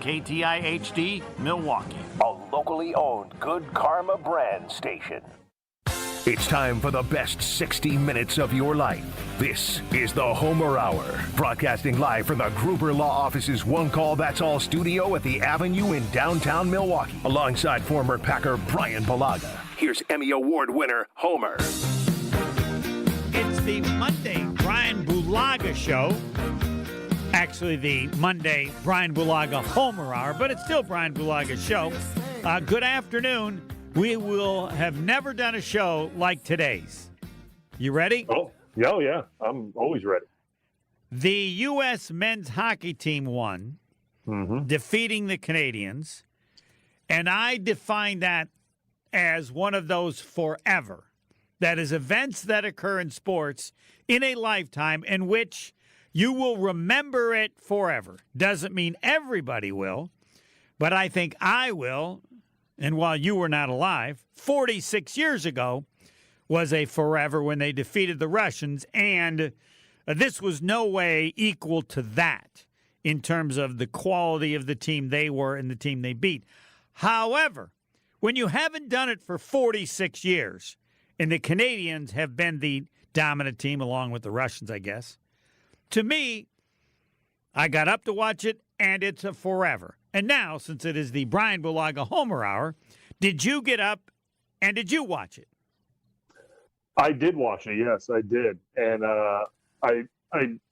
KTI HD, Milwaukee. A locally owned Good Karma brand station. It's time for the best 60 minutes of your life. This is the Homer Hour, broadcasting live from the Gruber Law Office's One Call That's All studio at the Avenue in downtown Milwaukee, alongside former Packer Bryan Bulaga. Here's Emmy Award winner Homer. It's the Monday Bryan Bulaga show. Actually, the Monday Bryan Bulaga Homer Hour, but it's still Bryan Bulaga's show. Good afternoon. We will have never done a show like today's. You ready? Oh, yeah. I'm always ready. The U.S. men's hockey team won, defeating the Canadians. And I define that as one of those forever. That is events that occur in sports in a lifetime in which you will remember it forever. Doesn't mean everybody will, but I think I will. And while you were not alive, 46 years ago was a forever when they defeated the Russians, and this was no way equal to that in terms of the quality of the team they were and the team they beat. However, when you haven't done it for 46 years, and the Canadians have been the dominant team along with the Russians, I guess, to me, I got up to watch it, and it's a forever. And now, since it is the Bryan Bulaga Homer Hour, did you get up and did you watch it? I did watch it, yes, I did. And I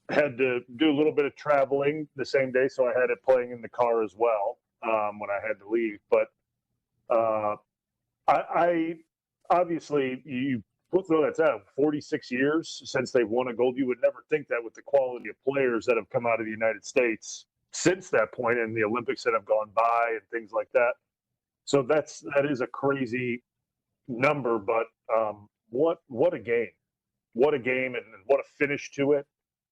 had to do a little bit of traveling the same day, so I had it playing in the car as well when I had to leave. But I obviously, you throw that out, 46 years since they've won a gold. You would never think that with the quality of players that have come out of the United States since that point, and the Olympics that have gone by and things like that. So that is a crazy number, but what a game. What a game, and what a finish to it.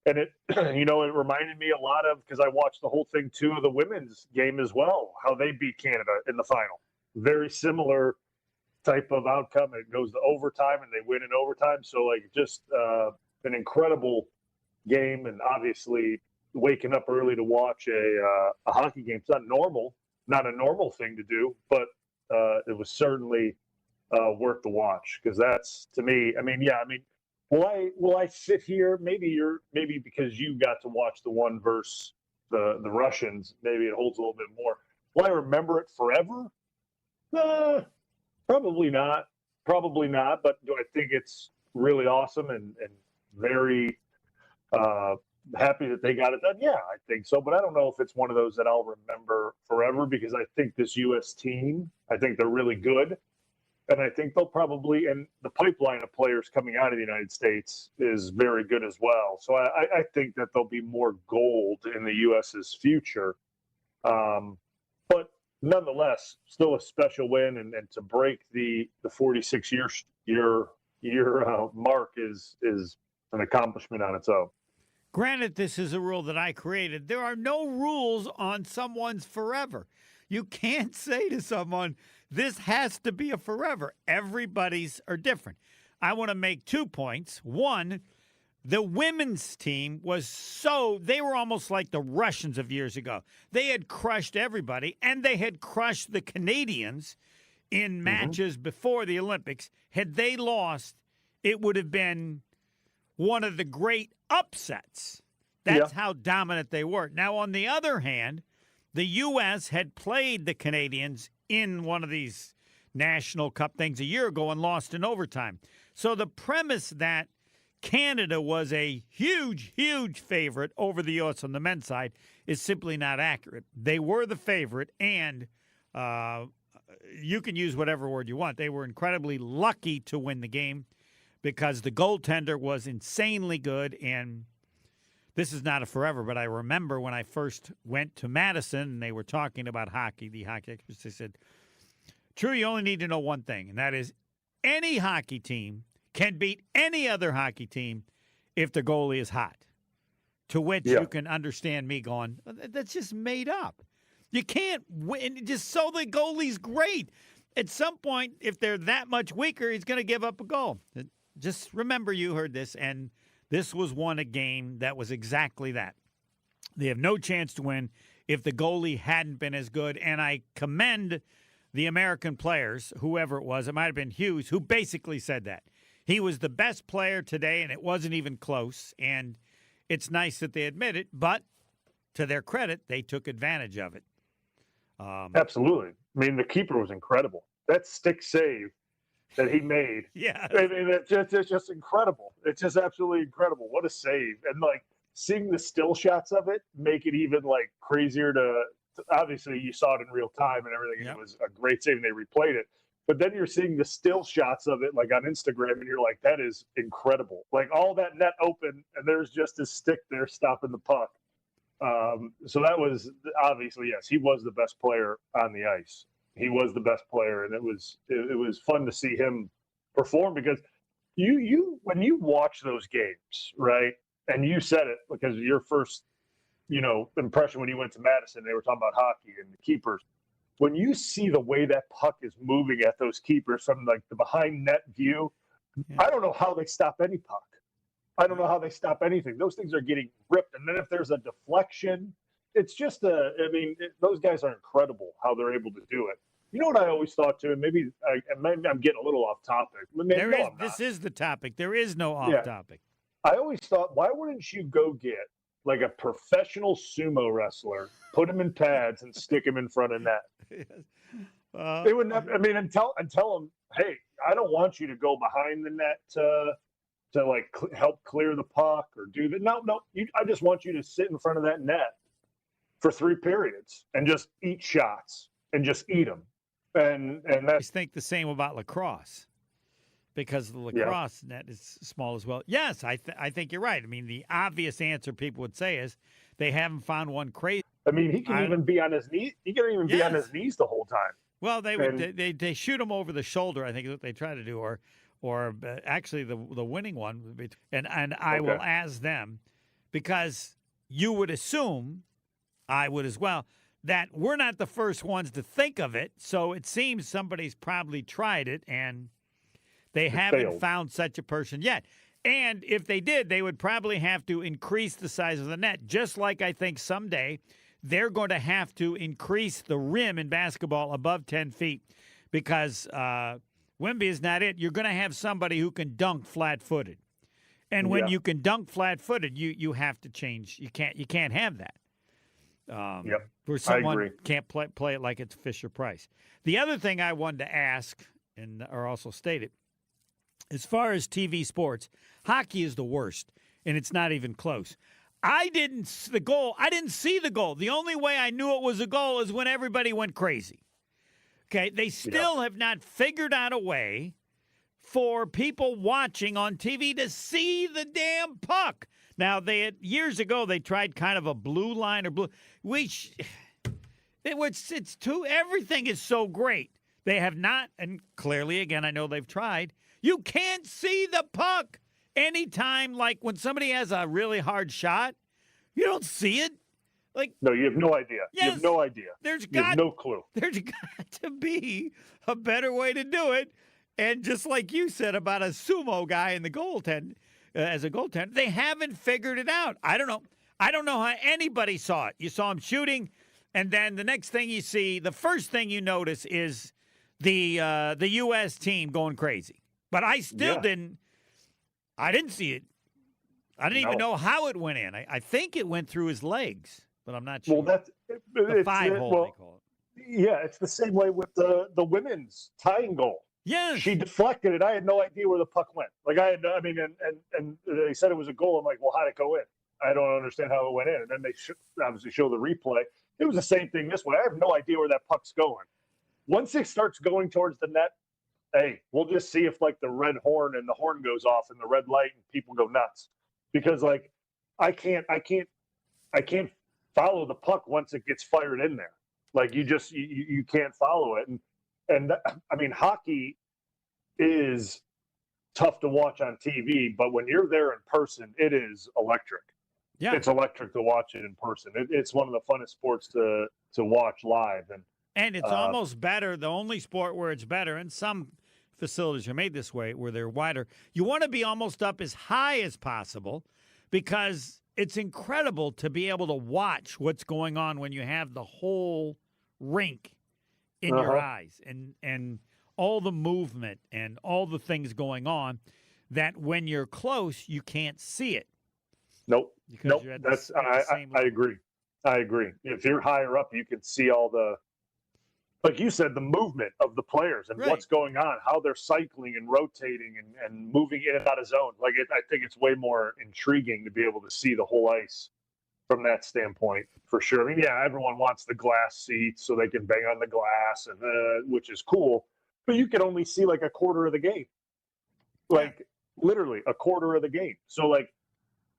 And it, it reminded me a lot of, because I watched the whole thing too, of the women's game as well, how they beat Canada in the final. Very similar type of outcome. It goes to overtime and they win in overtime. So just an incredible game, and obviously waking up early to watch a hockey game. It's not a normal thing to do, but it was certainly worth the watch, because that's, to me, will I sit here? Maybe because you got to watch the one versus the Russians, maybe it holds a little bit more. Will I remember it forever? Probably not. But do I think it's really awesome and very happy that they got it done? Yeah, I think so. But I don't know if it's one of those that I'll remember forever, because I think this U.S. team, I think they're really good. And I think they'll probably, and the pipeline of players coming out of the United States is very good as well. So I think that there'll be more gold in the U.S.'s future. But nonetheless, still a special win, and to break the 46 year mark is an accomplishment on its own. Granted, this is a rule that I created. There are no rules on someone's forever. You can't say to someone, this has to be a forever. Everybody's are different. I want to make 2 points. One, the women's team they were almost like the Russians of years ago. They had crushed everybody, and they had crushed the Canadians in matches before the Olympics. Had they lost, it would have been one of the great upsets. That's how dominant they were. Now, on the other hand, the U.S. had played the Canadians in one of these National Cup things a year ago and lost in overtime. So the premise that Canada was a huge, huge favorite over the U.S. on the men's side is simply not accurate. They were the favorite, and you can use whatever word you want. They were incredibly lucky to win the game because the goaltender was insanely good. And this is not a forever, but I remember when I first went to Madison and they were talking about hockey, the hockey experts, they said, True, you only need to know one thing, and that is any hockey team can beat any other hockey team if the goalie is hot. To which you can understand me going, that's just made up. You can't win just so the goalie's great. At some point, if they're that much weaker, he's going to give up a goal. Just remember you heard this, and this was a game that was exactly that. They have no chance to win if the goalie hadn't been as good. And I commend the American players, whoever it was. It might have been Hughes, who basically said that. He was the best player today, and it wasn't even close. And it's nice that they admit it, but to their credit, they took advantage of it. Absolutely. I mean, the keeper was incredible. That stick save that he made. Yeah. I mean, it's just incredible. It's just absolutely incredible. What a save. And, like, seeing the still shots of it make it even, like, crazier to obviously, you saw it in real time and everything. Yep. It was a great save, and they replayed it. But then you're seeing the still shots of it, like, on Instagram, and you're like, that is incredible. Like, all that net open, and there's just a stick there stopping the puck. So that was obviously, yes, he was the best player on the ice. He was the best player, and it was fun to see him perform because you when you watch those games, right? And you said it because your first, impression when you went to Madison, they were talking about hockey and the keepers. When you see the way that puck is moving at those keepers from like the behind net view, I don't know how they stop any puck. I don't know how they stop anything. Those things are getting ripped. And then if there's a deflection, it's just those guys are incredible how they're able to do it. You know what I always thought too, and maybe I'm getting a little off topic. This is the topic. There is no off topic. I always thought, why wouldn't you go get like a professional sumo wrestler, put him in pads, and stick him in front of net? They would never. I mean, and tell him, hey, I don't want you to go behind the net to like help clear the puck or do that. No, I just want you to sit in front of that net for 3 periods and just eat shots and just eat them. And that's. I think the same about lacrosse. Because the lacrosse net is small as well. Yes, I think you're right. I mean, the obvious answer people would say is they haven't found one crazy. I mean, he can even be on his knee. He can even be on his knees the whole time. Well, they shoot him over the shoulder. I think is what they try to do, or actually the winning one. And I will ask them because you would assume, I would as well, that we're not the first ones to think of it. So it seems somebody's probably tried it and. They haven't found such a person yet. And if they did, they would probably have to increase the size of the net, just like I think someday they're going to have to increase the rim in basketball above 10 feet because Wemby is not it. You're going to have somebody who can dunk flat-footed. And when you can dunk flat-footed, you have to change. You can't have that. Where someone can't play it like it's Fisher-Price. The other thing I wanted to ask, or also state it, as far as TV sports, hockey is the worst, and it's not even close. I didn't see the goal. The only way I knew it was a goal is when everybody went crazy. Okay, they still have not figured out a way for people watching on TV to see the damn puck. Now, years ago, they tried kind of a blue line or blue. Everything is so great. They have not, and clearly, again, I know they've tried. You can't see the puck anytime, like when somebody has a really hard shot, you don't see it. No, you have no idea. Yes, you have no idea. You have no clue. There's got to be a better way to do it. And just like you said about a sumo guy in the goaltender, as a goaltender, they haven't figured it out. I don't know. I don't know how anybody saw it. You saw him shooting, and then the next thing you see, the first thing you notice is the U.S. team going crazy. But I still didn't see it. I didn't even know how it went in. I think it went through his legs, but I'm not sure. Well, the 5-hole, they call it. Yeah, it's the same way with the women's tying goal. Yes. She deflected it. I had no idea where the puck went. And they said it was a goal. I'm like, well, how'd it go in? I don't understand how it went in. And then they obviously show the replay. It was the same thing this way. I have no idea where that puck's going. Once it starts going towards the net, hey, we'll just see if like the red horn and the horn goes off and the red light and people go nuts. Because like I can't follow the puck once it gets fired in there. Like you can't follow it. And I mean, hockey is tough to watch on TV, but when you're there in person, it is electric. Yeah, it's electric to watch it in person. It's one of the funnest sports to watch live. And it's almost better. The only sport where it's better, and some facilities are made this way where they're wider. You want to be almost up as high as possible because it's incredible to be able to watch what's going on when you have the whole rink in your eyes and all the movement and all the things going on that when you're close, you can't see it. Nope. Because Nope. you're at That's the same I level. agree. I agree. If you're higher up, you can see all the, like you said, the movement of the players and Right. what's going on, how they're cycling and rotating and moving in and out of zone. Like I think it's way more intriguing to be able to see the whole ice from that standpoint, for sure. I mean, yeah, everyone wants the glass seats so they can bang on the glass, and which is cool. But you can only see like a quarter of the game, like literally a quarter of the game. So like,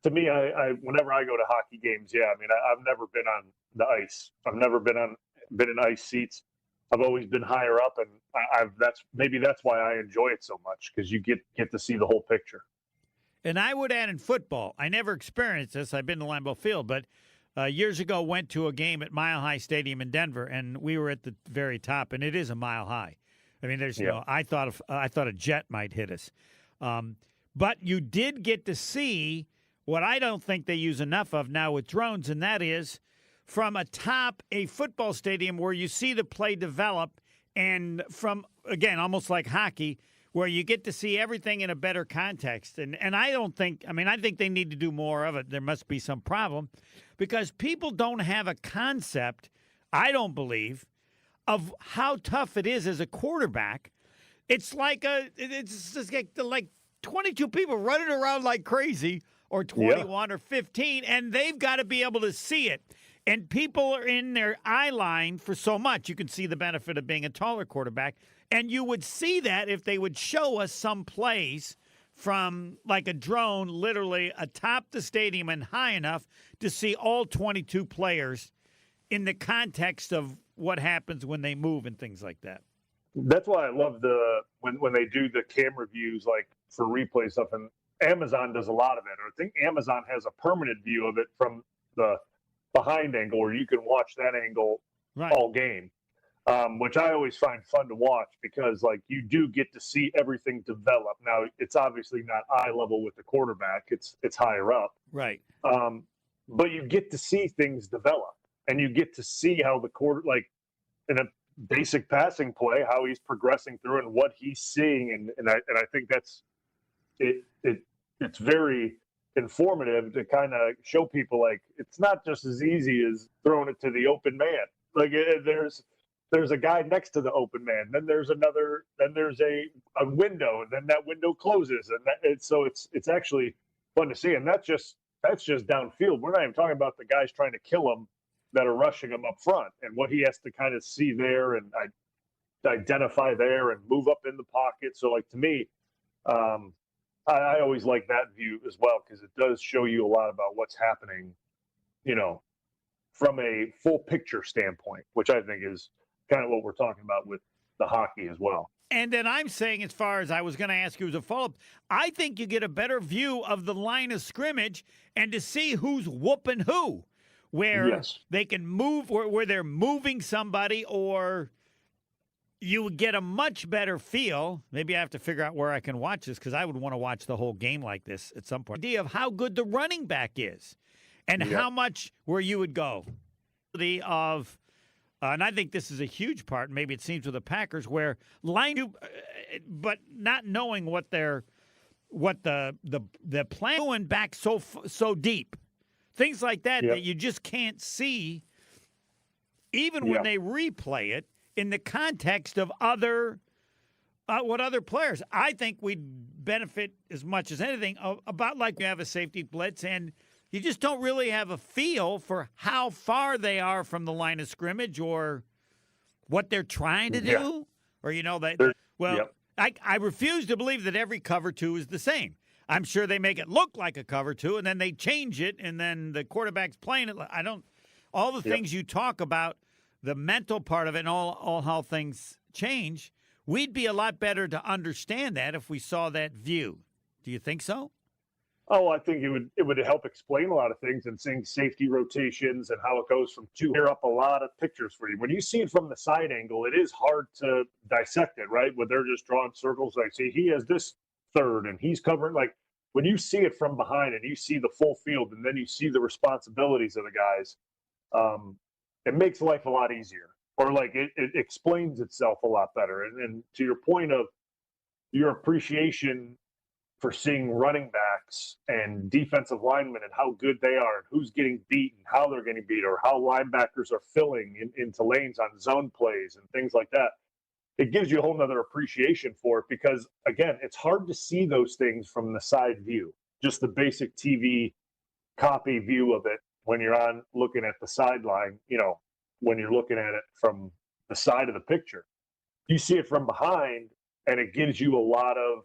to me, I whenever I go to hockey games, yeah, I mean, I've never been on the ice. I've never been in ice seats. I've always been higher up, and that's why I enjoy it so much, because you get to see the whole picture. And I would add in football, I never experienced this. I've been to Lambeau Field, but years ago went to a game at Mile High Stadium in Denver, and we were at the very top, and it is a mile high. I mean, there's I thought a jet might hit us, but you did get to see what I don't think they use enough of now with drones, and that is from atop a football stadium where you see the play develop, and from, again, almost like hockey, where you get to see everything in a better context. And I think they need to do more of it. There must be some problem because people don't have a concept, I don't believe, of how tough it is as a quarterback. It's like like 22 people running around like crazy, or 21 or 15, and they've got to be able to see it. And people are in their eye line for so much. You can see the benefit of being a taller quarterback. And you would see that if they would show us some plays from like a drone literally atop the stadium and high enough to see all 22 players in the context of what happens when they move and things like that. That's why I love when they do the camera views, like for replay stuff, and Amazon does a lot of it. I think Amazon has a permanent view of it from the behind angle, where you can watch that angle all game, which I always find fun to watch, because like you do get to see everything develop. Now it's obviously not eye level with the quarterback; it's higher up, right? But you get to see things develop, and you get to see how the like in a basic passing play, how he's progressing through and what he's seeing, and I think that's it. It's very informative to kind of show people, like, it's not just as easy as throwing it to the open man. Like there's a guy next to the open man, then there's a window, and then that window closes, and so it's actually fun to see. And that's just downfield. We're not even talking about the guys trying to kill him that are rushing him up front, and what he has to kind of see there and identify there and move up in the pocket. So like, to me, I always like that view as well, because it does show you a lot about what's happening, from a full picture standpoint, which I think is kind of what we're talking about with the hockey as well. And then I'm saying, as far as I was going to ask you as a follow-up, I think you get a better view of the line of scrimmage and to see who's whooping who, where they can move, where they're moving somebody, or you would get a much better feel. Maybe I have to figure out where I can watch this, because I would want to watch the whole game like this at some point. Idea of how good the running back is and how much where you would go. And I think this is a huge part. Maybe it seems with the Packers, where but not knowing what the plan going back so deep, things like that that you just can't see, even when they replay it in the context of other players. I think we'd benefit as much as anything about, like, you have a safety blitz and you just don't really have a feel for how far they are from the line of scrimmage or what they're trying to do. Or, I refuse to believe that every cover two is the same. I'm sure they make it look like a cover two, and then they change it, and then the quarterback's playing it. All the things you talk about, the mental part of it and all how things change, we'd be a lot better to understand that if we saw that view. Do you think so? Oh, I think it would help explain a lot of things, and seeing safety rotations and how it goes from two. Clear up a lot of pictures for you. When you see it from the side angle, it is hard to dissect it, right? When they're just drawing circles, like, see, he has this third and he's covering, like, when you see it from behind and you see the full field and then you see the responsibilities of the guys, it makes life a lot easier, or like it explains itself a lot better. And to your point of your appreciation for seeing running backs and defensive linemen and how good they are and who's getting beat and how they're getting beat, or how linebackers are filling into lanes on zone plays and things like that. It gives you a whole nother appreciation for it because, again, it's hard to see those things from the side view, just the basic TV copy view of it when you're on looking at the sideline, when you're looking at it from the side of the picture. You see it from behind, and it gives you a lot of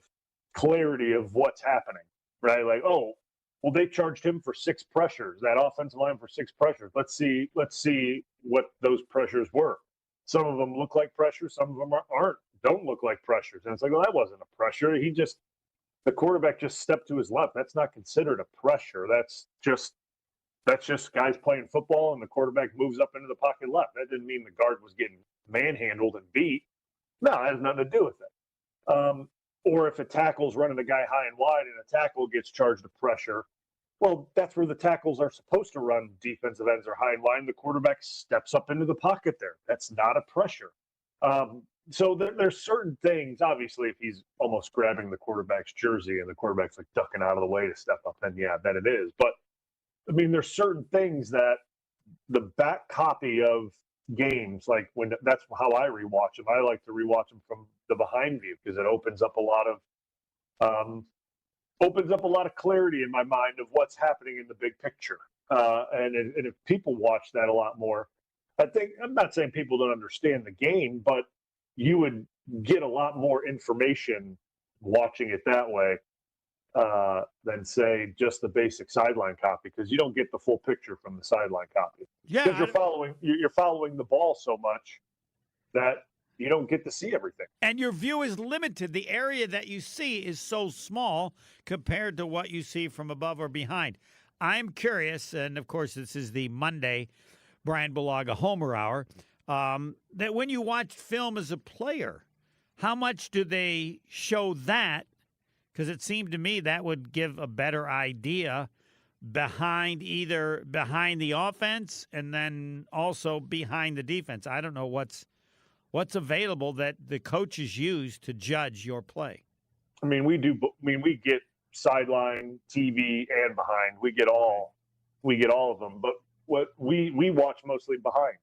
clarity of what's happening, right? Like, oh, well, they charged him for 6 pressures, that offensive line for 6 pressures. Let's see what those pressures were. Some of them look like pressures, some of them don't look like pressures. And it's like, well, that wasn't a pressure. The quarterback just stepped to his left. That's not considered a pressure. That's just guys playing football and the quarterback moves up into the pocket left. That didn't mean the guard was getting manhandled and beat. No, it has nothing to do with it. Or if a tackle's running a guy high and wide and a tackle gets charged a pressure, well, that's where the tackles are supposed to run. Defensive ends are high and wide, and the quarterback steps up into the pocket there. That's not a pressure. So there's certain things, obviously, if he's almost grabbing the quarterback's jersey and the quarterback's like ducking out of the way to step up, then yeah, that it is. But, I mean, there's certain things that the back copy of games, like that's how I rewatch them. I like to rewatch them from the behind view because it opens up a lot of clarity in my mind of what's happening in the big picture. And if people watch that a lot more, I'm not saying people don't understand the game, but you would get a lot more information watching it that way than say just the basic sideline copy, because you don't get the full picture from the sideline copy. Yeah, because you're following the ball so much that you don't get to see everything. And your view is limited. The area that you see is so small compared to what you see from above or behind. I'm curious, and of course this is the Monday Bryan Bulaga Homer Hour, that when you watch film as a player, how much do they show that? Because it seemed to me that would give a better idea behind the offense and then also behind the defense. I don't know what's available that the coaches use to judge your play. I mean, we get sideline, TV, and behind. We get all of them. But what we watch mostly behind.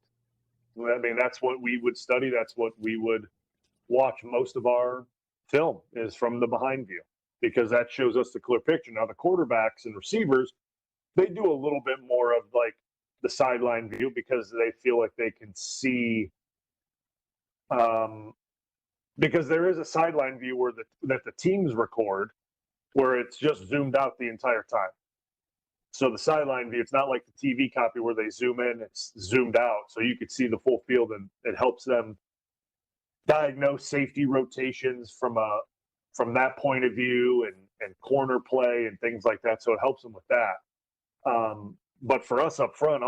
I mean, that's what we would study. That's what we would watch. Most of our film is from the behind view because that shows us the clear picture. Now, the quarterbacks and receivers, they do a little bit more of like the sideline view because they feel like they can see. Because there is a sideline view that the teams record where it's just zoomed out the entire time. So the sideline view, it's not like the TV copy where they zoom in, it's zoomed out. So you could see the full field, and it helps them diagnose safety rotations from that point of view and corner play and things like that. So it helps them with that. But for us up front,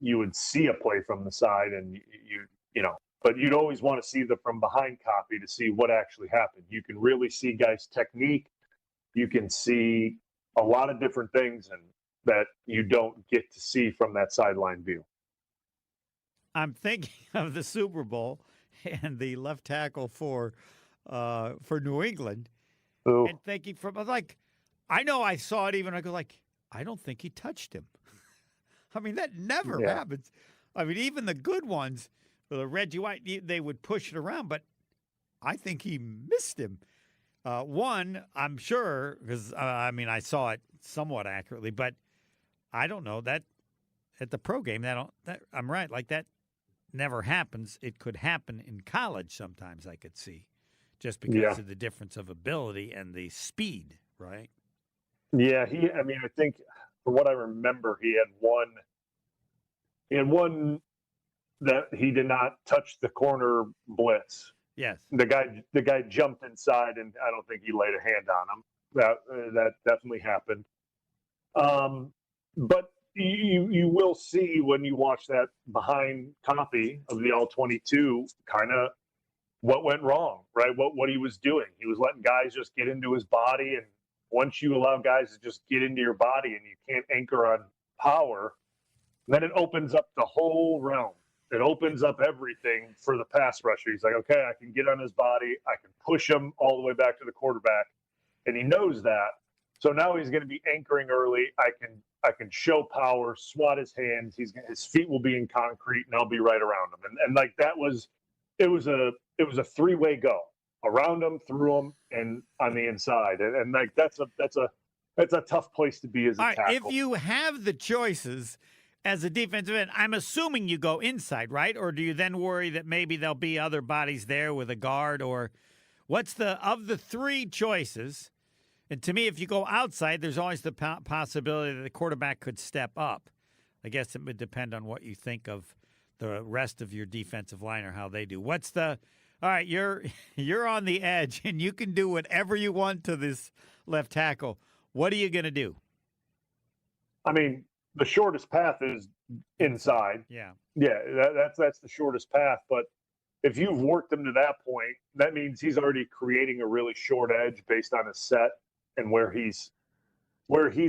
you would see a play from the side and but you'd always want to see the from behind copy to see what actually happened. You can really see guys' technique. You can see a lot of different things and that you don't get to see from that sideline view. I'm thinking of the Super Bowl and the left tackle for New England. Ooh. And thinking I know I saw it even. I go I don't think he touched him. I mean, that never happens. I mean, even the good ones, the Reggie White, they would push it around, but I think he missed him. One, I'm sure, because, I saw it somewhat accurately, but I don't know that at the pro game, I'm right, like that never happens. It could happen in college sometimes, I could see, just because of the difference of ability and the speed, right? Yeah, I think from what I remember, he had one that he did not touch the corner blitz. Yes. The guy jumped inside, and I don't think he laid a hand on him. That definitely happened. But you will see when you watch that behind copy of the all-22, kind of what went wrong, right? What he was doing. He was letting guys just get into his body, and once you allow guys to just get into your body and you can't anchor on power, then it opens up the whole realm. It opens up everything for the pass rusher. He's like, okay, I can get on his body, I can push him all the way back to the quarterback, and he knows that. So now he's going to be anchoring early. I can show power, swat his hands. His feet will be in concrete, and I'll be right around him. And like that was, it was a three-way go around him, through him, and on the inside. And like that's a tough place to be as a tackle. If you have the choices as a defensive end, I'm assuming you go inside, right? Or do you then worry that maybe there'll be other bodies there with a guard? Or what's of the three choices? And to me, if you go outside, there's always the possibility that the quarterback could step up. I guess it would depend on what you think of the rest of your defensive line or how they do. All right, you're on the edge, and you can do whatever you want to this left tackle. What are you going to do? I mean, the shortest path is inside. Yeah. Yeah, that's the shortest path. But if you've worked him to that point, that means he's already creating a really short edge based on his set and where he's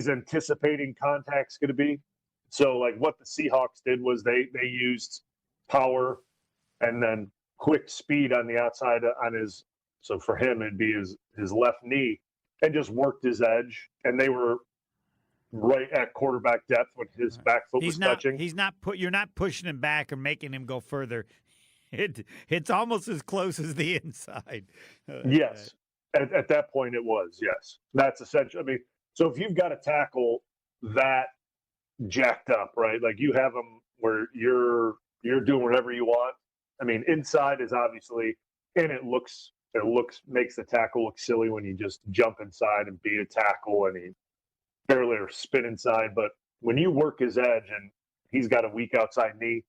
anticipating contact's going to be. So, like what the Seahawks did was they used power and then quick speed on the outside on his. So for him, it'd be his left knee, and just worked his edge. And they were right at quarterback depth when his back foot was touching. You're not pushing him back or making him go further. It's almost as close as the inside. Yes. At that point, it was, yes. That's essential. I mean, so if you've got a tackle that jacked up, right? Like you have them where you're doing whatever you want. I mean, inside is obviously, and it makes the tackle look silly when you just jump inside and beat a tackle and he barely or spin inside. But when you work his edge and he's got a weak outside knee,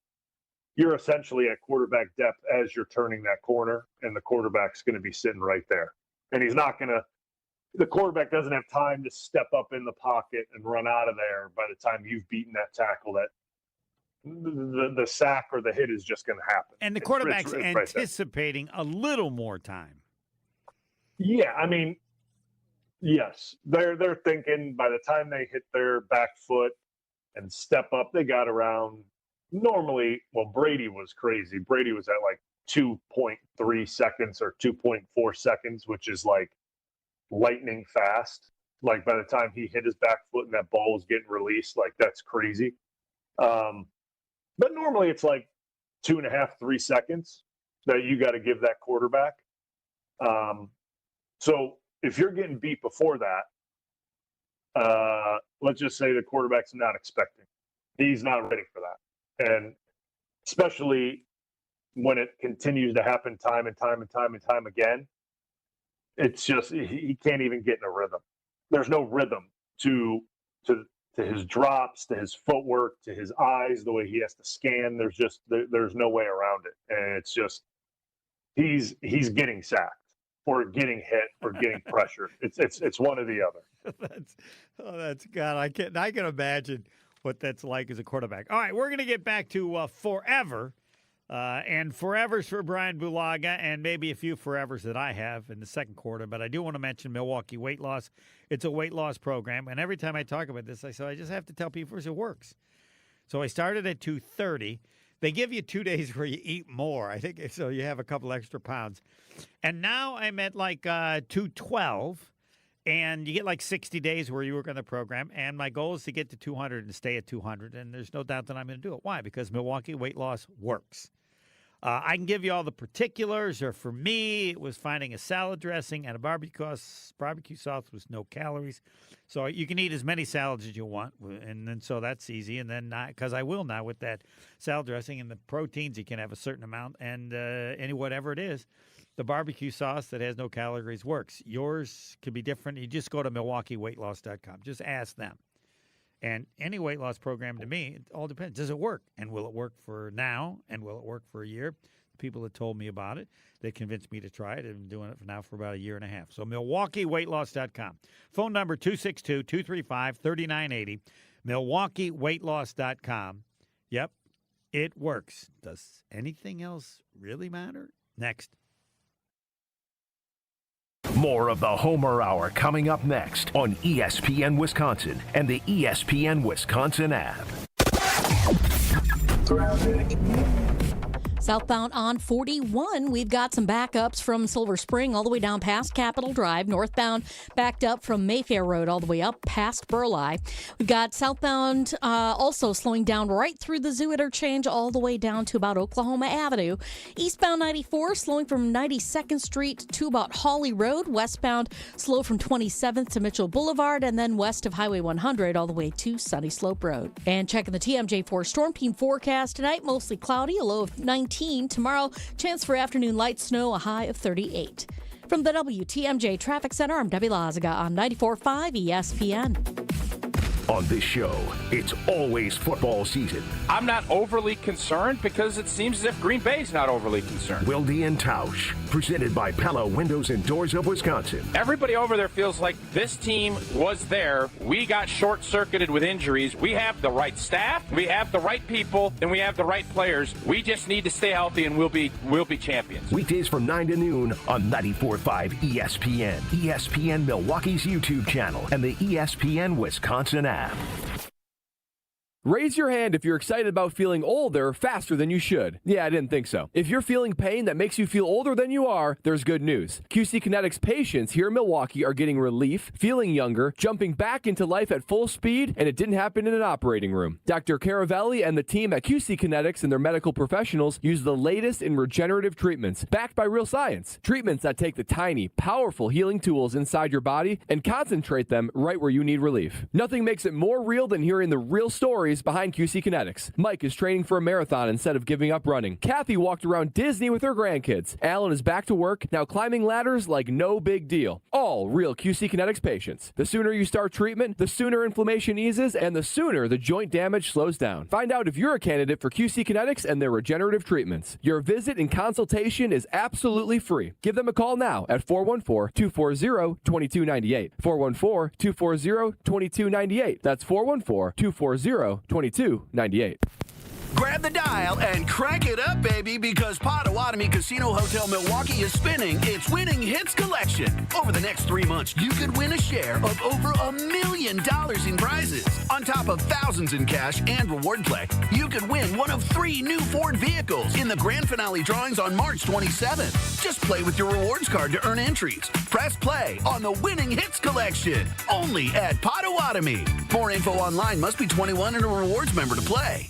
you're essentially at quarterback depth as you're turning that corner, and the quarterback's going to be sitting right there. And the quarterback doesn't have time to step up in the pocket and run out of there by the time you've beaten that tackle. That the sack or the hit is just going to happen. And the quarterback's anticipating a little more time. Yeah, I mean, yes. They're thinking by the time they hit their back foot and step up, they got around normally. Well, Brady was crazy. Brady was at like 2.3 seconds or 2.4 seconds, which is like lightning fast. Like by the time he hit his back foot and that ball was getting released, like that's crazy. But normally it's like 2.5, 3 seconds that you got to give that quarterback. So if you're getting beat before that, let's just say the quarterback's not expecting. He's not ready for that. And especially when it continues to happen time and time again, it's just he can't even get in a rhythm. There's no rhythm to his drops, to his footwork, to his eyes, the way he has to scan. There's no way around it. And it's just he's getting sacked or getting hit or getting pressured. It's one or the other. That's God. I can imagine what that's like as a quarterback. All right, we're going to get back to forever. And forevers for Bryan Bulaga and maybe a few forevers that I have in the second quarter. But I do want to mention Milwaukee Weight Loss. It's a weight loss program. And every time I talk about this, I just have to tell people it works. So I started at 230. They give you 2 days where you eat more. I think so you have a couple extra pounds. And now I'm at like 212. And you get like 60 days where you work on the program. And my goal is to get to 200 and stay at 200. And there's no doubt that I'm going to do it. Why? Because Milwaukee Weight Loss works. I can give you all the particulars, or for me, it was finding a salad dressing and a barbecue sauce with no calories. So you can eat as many salads as you want, and then so that's easy. And then, because I will now with that salad dressing and the proteins, you can have a certain amount, and any whatever it is, the barbecue sauce that has no calories works. Yours could be different. You just go to MilwaukeeWeightLoss.com. Just ask them. And any weight loss program, to me, it all depends. Does it work? And will it work for now? And will it work for a year? The people that told me about it, they convinced me to try it. I've been doing it for about a year and a half. So MilwaukeeWeightLoss.com. Phone number 262-235-3980. MilwaukeeWeightLoss.com. Yep, it works. Does anything else really matter? Next. More of the Homer Hour coming up next on ESPN Wisconsin and the ESPN Wisconsin app. Southbound on 41, we've got some backups from Silver Spring all the way down past Capitol Drive. Northbound backed up from Mayfair Road all the way up past Burleigh. We've got southbound also slowing down right through the Zoo interchange all the way down to about Oklahoma Avenue. Eastbound 94 slowing from 92nd Street to about Hawley Road. Westbound slow from 27th to Mitchell Boulevard, and then west of Highway 100 all the way to Sunny Slope Road. And checking the TMJ4 Storm Team forecast tonight, mostly cloudy, a low of 19. Tomorrow, chance for afternoon light snow, a high of 38. From the WTMJ Traffic Center, I'm Debbie Lazaga on 94.5 ESPN. On this show, it's always football season. I'm not overly concerned because it seems as if Green Bay's not overly concerned. Wilde and Tausch, presented by Pella Windows and Doors of Wisconsin. Everybody over there feels like this team was there. We got short-circuited with injuries. We have the right staff, we have the right people, and we have the right players. We just need to stay healthy, and we'll be champions. Weekdays from 9 to noon on 94.5 ESPN, ESPN Milwaukee's YouTube channel, and the ESPN Wisconsin app. Raise your hand if you're excited about feeling older faster than you should. Yeah, I didn't think so. If you're feeling pain that makes you feel older than you are, there's good news. QC Kinetics patients here in Milwaukee are getting relief, feeling younger, jumping back into life at full speed, and it didn't happen in an operating room. Dr. Caravelli and the team at QC Kinetics and their medical professionals use the latest in regenerative treatments, backed by real science. Treatments that take the tiny, powerful healing tools inside your body and concentrate them right where you need relief. Nothing makes it more real than hearing the real stories behind QC Kinetics. Mike is training for a marathon instead of giving up running. Kathy walked around Disney with her grandkids. Alan is back to work, now climbing ladders like no big deal. All real QC Kinetics patients. The sooner you start treatment, the sooner inflammation eases, and the sooner the joint damage slows down. Find out if you're a candidate for QC Kinetics and their regenerative treatments. Your visit and consultation is absolutely free. Give them a call now at 414-240-2298. 414-240-2298. That's 414-240-2298. Grab the dial and crank it up, baby, because Potawatomi Casino Hotel Milwaukee is spinning its Winning Hits collection. Over the next 3 months, you could win a share of over $1 million in prizes. On top of thousands in cash and reward play, you could win one of 3 new Ford vehicles in the grand finale drawings on March 27th. Just play with your rewards card to earn entries. Press play on the Winning Hits collection, only at Potawatomi. More info online. Must be 21 and a rewards member to play.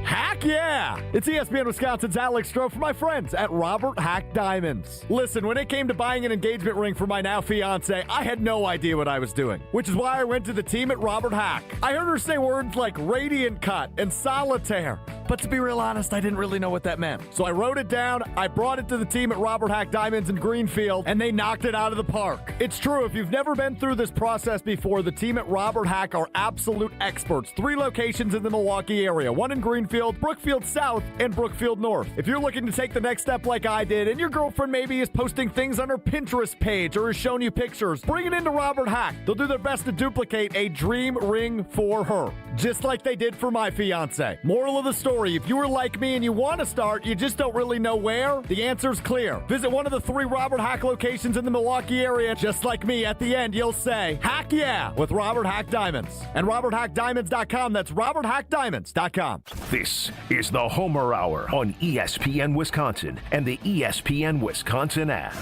Heck yeah! It's ESPN Wisconsin's Alex Stroh for my friends at Robert Hack Diamonds. Listen, when it came to buying an engagement ring for my now fiance, I had no idea what I was doing, which is why I went to the team at Robert Hack. I heard her say words like radiant cut and solitaire, but to be real honest, I didn't really know what that meant. So I wrote it down, I brought it to the team at Robert Hack Diamonds in Greenfield, and they knocked it out of the park. It's true, if you've never been through this process before, the team at Robert Hack are absolute experts. 3 locations in the Milwaukee area, 1 in Greenfield, Brookfield South, and Brookfield North. If you're looking to take the next step like I did, and your girlfriend maybe is posting things on her Pinterest page or is showing you pictures, bring it into Robert Hack. They'll do their best to duplicate a dream ring for her, just like they did for my fiance. Moral of the story, if you are like me and you want to start, you just don't really know where, the answer's clear. Visit one of the 3 Robert Hack locations in the Milwaukee area. Just like me, at the end, you'll say, heck yeah, with Robert Hack Diamonds. And RobertHackDiamonds.com, that's RobertHackDiamonds.com. This is the Homer Hour on ESPN Wisconsin and the ESPN Wisconsin app.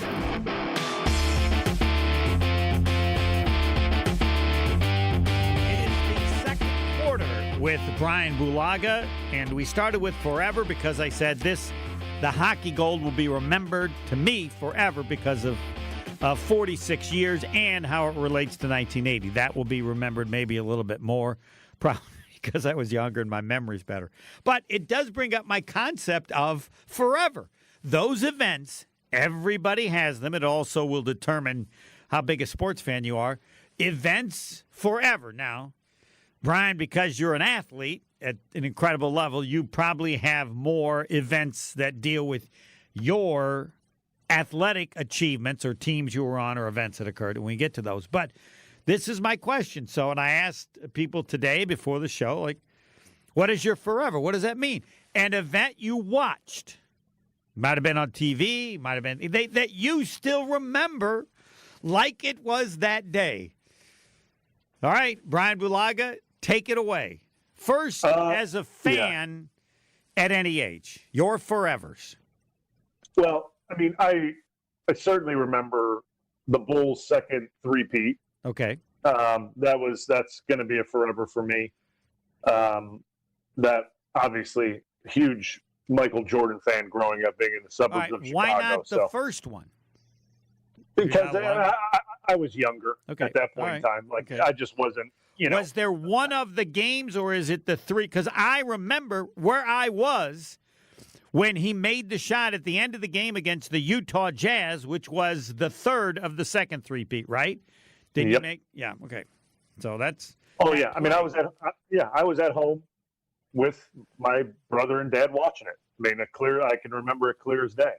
It is the second quarter with Bryan Bulaga, and we started with forever because I said the hockey gold will be remembered to me forever because of 46 years and how it relates to 1980. That will be remembered maybe a little bit more, probably because I was younger and my memory's better. But it does bring up my concept of forever. Those events, everybody has them. It also will determine how big a sports fan you are. Events forever. Now, Bryan, because you're an athlete at an incredible level, you probably have more events that deal with your athletic achievements or teams you were on or events that occurred, and we get to those. But this is my question. So, and I asked people today before the show, like, what is your forever? What does that mean? An event you watched, might have been on TV, might have been, that you still remember like it was that day. All right, Bryan Bulaga, take it away. First, as a fan at any age, your forevers. Well, I mean, I certainly remember the Bulls' second three-peat. Okay. That's going to be a forever for me. That obviously huge Michael Jordan fan growing up, being in the suburbs of Chicago. Why not the first one? Because I was younger at that point in time. Like I just wasn't. Was there one of the games, or is it the three? Because I remember where I was when he made the shot at the end of the game against the Utah Jazz, which was the third of the second three-peat, right? Did you make? Yeah. Okay. So that's. Oh yeah. I mean, I was at home with my brother and dad watching it. I mean, I can remember it clear as day.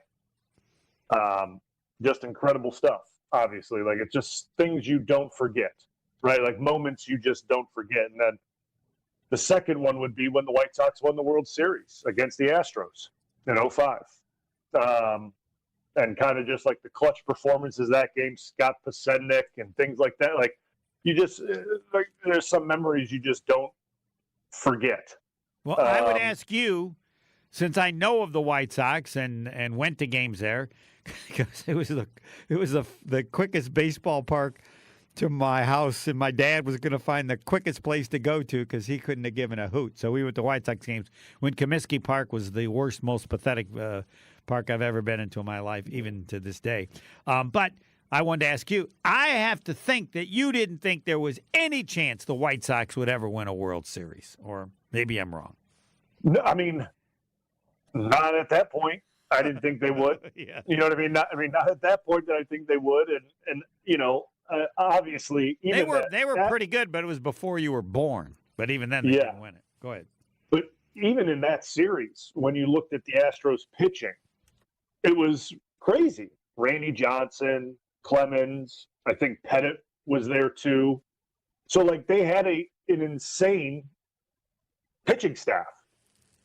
Just incredible stuff. Obviously, like it's just things you don't forget, right? Like moments you just don't forget. And then the second one would be when the White Sox won the World Series against the Astros in 2005. And kind of just like the clutch performances that game, Scott Pasednik and things like that. Like you just like there's some memories you just don't forget. Well, I would ask you, since I know of the White Sox and went to games there, because it was the quickest baseball park to my house, and my dad was going to find the quickest place to go to because he couldn't have given a hoot. So we went to White Sox games when Comiskey Park was the worst, most pathetic park I've ever been into in my life, even to this day. But I wanted to ask you, I have to think that you didn't think there was any chance the White Sox would ever win a World Series, or maybe I'm wrong. No, I mean, not at that point. I didn't think they would. Yeah. You know what I mean? Not at that point that I think they would. And you know, obviously, even they were pretty good, but it was before you were born. But even then, they didn't win it. Go ahead. But even in that series, when you looked at the Astros pitching, it was crazy. Randy Johnson, Clemens, I think Pettit was there too. So like they had an insane pitching staff.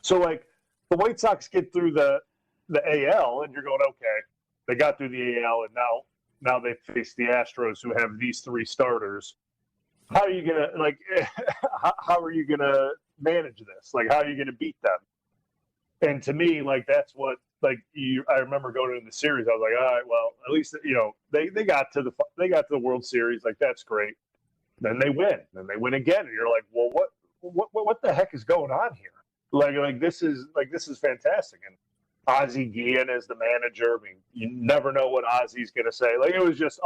So like the White Sox get through the AL, and you're going, okay, they got through the AL, and now they face the Astros, who have these three starters. How are you gonna how are you gonna manage this? Like, how are you gonna beat them? And to me, like that's what I remember going into the series. I was like, all right, well, at least they got to the World Series. Like that's great. Then they win. Then they win again, and you're like, well, what the heck is going on here? Like this is fantastic. And Ozzie Guillen as the manager. I mean, you never know what Ozzie's going to say. Like it was just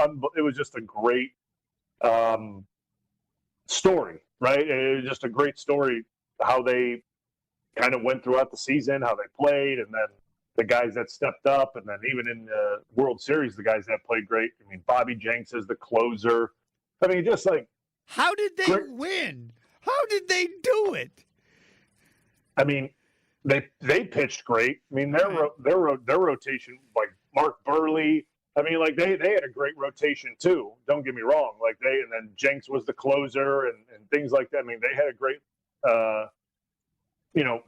a great story, right? It was just a great story how they kind of went throughout the season, how they played, and then the guys that stepped up, and then even in the World Series, the guys that played great. I mean, Bobby Jenks is the closer. I mean, just like how did they win? How did they do it? I mean, they pitched great. I mean, their rotation, like Mark Burley. I mean, like they had a great rotation too. Don't get me wrong. Like and then Jenks was the closer and things like that. I mean, they had a great,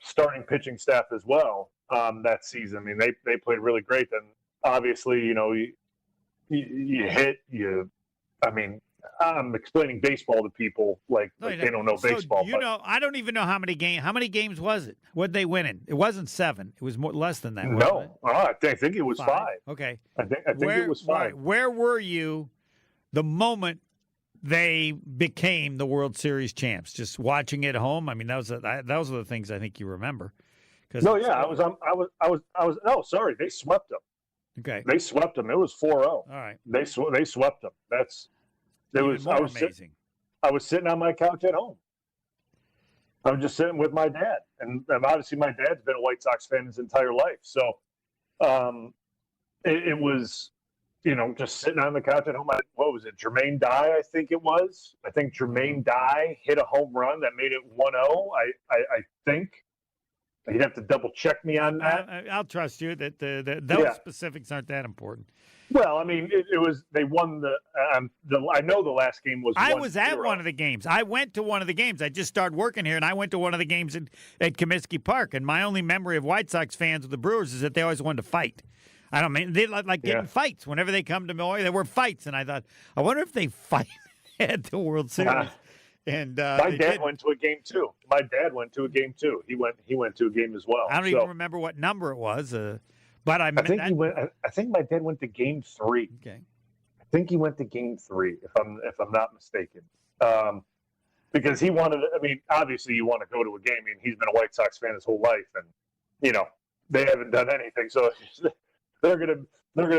starting pitching staff as well that season. I mean, they played really great. Then obviously, you hit. I mean, I'm explaining baseball to people like they don't know baseball. I don't even know how many games. How many games was it? What'd they win in? It wasn't 7. It was less than that. No, I think it was 5. Okay, I think it was 5. Where were you the moment they became the World Series champs? Just watching it at home. I mean, those are the things I think you remember. No, yeah, I was. No, sorry, they swept them. Okay, they swept them. It was 4-0. All right, they swept them. Amazing. I was sitting on my couch at home. I was just sitting with my dad, and obviously my dad's been a White Sox fan his entire life. So it was, just sitting on the couch at home. What was it? Jermaine Dye, I think it was. I think Jermaine Dye hit a home run that made it 1-0. I think. You'd have to double check me on that. I'll trust you that those specifics aren't that important. Well, I mean, it was. They won I know the last game was. I was at one of the games. I went to one of the games. I just started working here, and I went to one of the games at Comiskey Park. And my only memory of White Sox fans with the Brewers is that they always wanted to fight. I don't mean they like getting fights whenever they come to Milwaukee. There were fights, and I thought, I wonder if they fight at the World Series. And my dad went to a game too. He went to a game as well. I don't even remember what number it was, but I think he went. I think my dad went to game 3. Okay, I think he went to game 3, if I'm not mistaken. Because he wanted. I mean, obviously, you want to go to a game. I mean, he's been a White Sox fan his whole life, and they haven't done anything. So they're gonna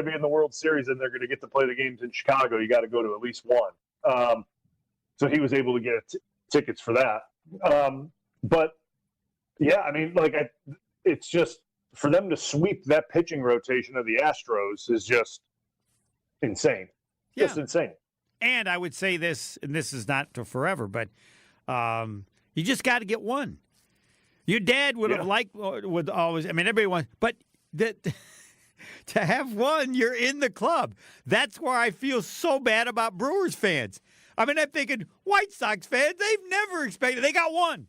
be in the World Series, and they're gonna get to play the games in Chicago. You got to go to at least one. So he was able to get tickets for that. But yeah, I mean, it's just for them to sweep that pitching rotation of the Astros is just insane. Yeah. Just insane. And I would say this, and this is not for forever, but you just got to get one. Your dad would have would always. I mean, everybody wants, but to have one, you're in the club. That's where I feel so bad about Brewers fans. I mean, I'm thinking White Sox fans, they've never expected. They got one.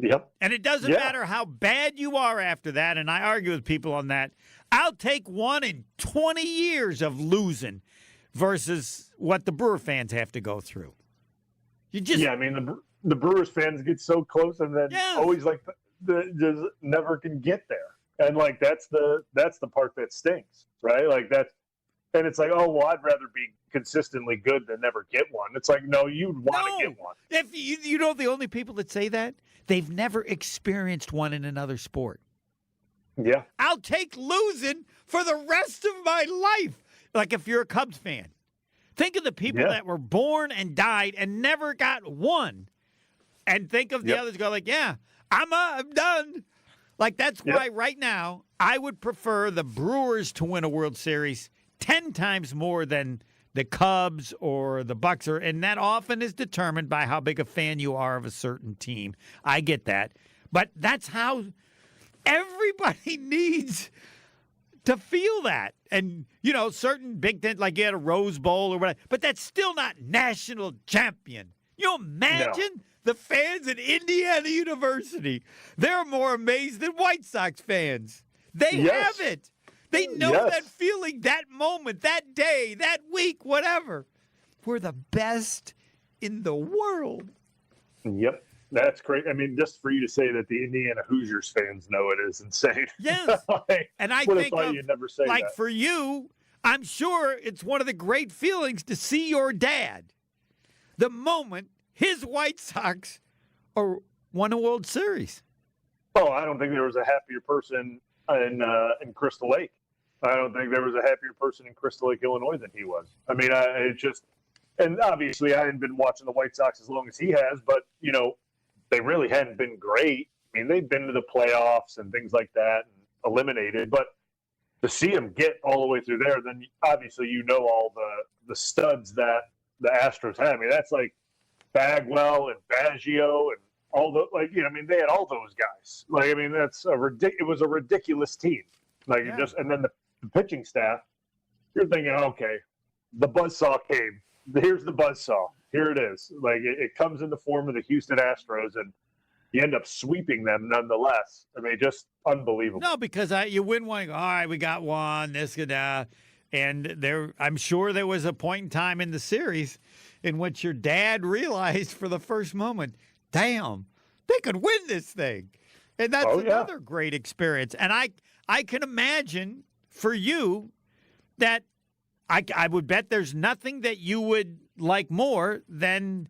Yep. And it doesn't matter how bad you are after that, and I argue with people on that. I'll take one in 20 years of losing versus what the Brewer fans have to go through. You just I mean, the Brewers fans get so close and then always just never can get there. And that's the part that stings, right? And it's like, oh, well, I'd rather be consistently good than never get one. It's like, no, you'd want to get one. If you know the only people that say that, they've never experienced one in another sport. Yeah. I'll take losing for the rest of my life. Like if you're a Cubs fan. Think of the people that were born and died and never got one. And think of the others go I'm done. That's why right now I would prefer the Brewers to win a World Series 10 times more than the Cubs or the Bucks are, and that often is determined by how big a fan you are of a certain team. I get that. But that's how everybody needs to feel that. And, certain Big Ten, like you had a Rose Bowl or whatever, but that's still not national champion. You imagine the fans at Indiana University, they're more amazed than White Sox fans. They have it. They know that feeling, that moment, that day, that week, whatever. We're the best in the world. Yep. That's great. I mean, just for you to say that the Indiana Hoosiers fans know it is insane. Yes. And I think you'd never say that. For you, I'm sure it's one of the great feelings to see your dad the moment his White Sox won a World Series. Oh, I don't think there was a happier person in Crystal Lake. I don't think there was a happier person in Crystal Lake, Illinois than he was. I mean, and obviously I hadn't been watching the White Sox as long as he has, but, they really hadn't been great. I mean, they've been to the playoffs and things like that and eliminated, but to see them get all the way through there, then obviously all the studs that the Astros have. I mean, that's like Bagwell and Baggio and all the they had all those guys. It was a ridiculous team. And then the pitching staff, you're thinking, okay, the buzzsaw came. Here's the buzzsaw. Here it is. It comes in the form of the Houston Astros, and you end up sweeping them nonetheless. I mean, just unbelievable. No, because you win one, you go, all right, we got one, this and that. And I'm sure there was a point in time in the series in which your dad realized for the first moment, damn, they could win this thing. And that's another great experience. And I can imagine for you that I would bet there's nothing that you would like more than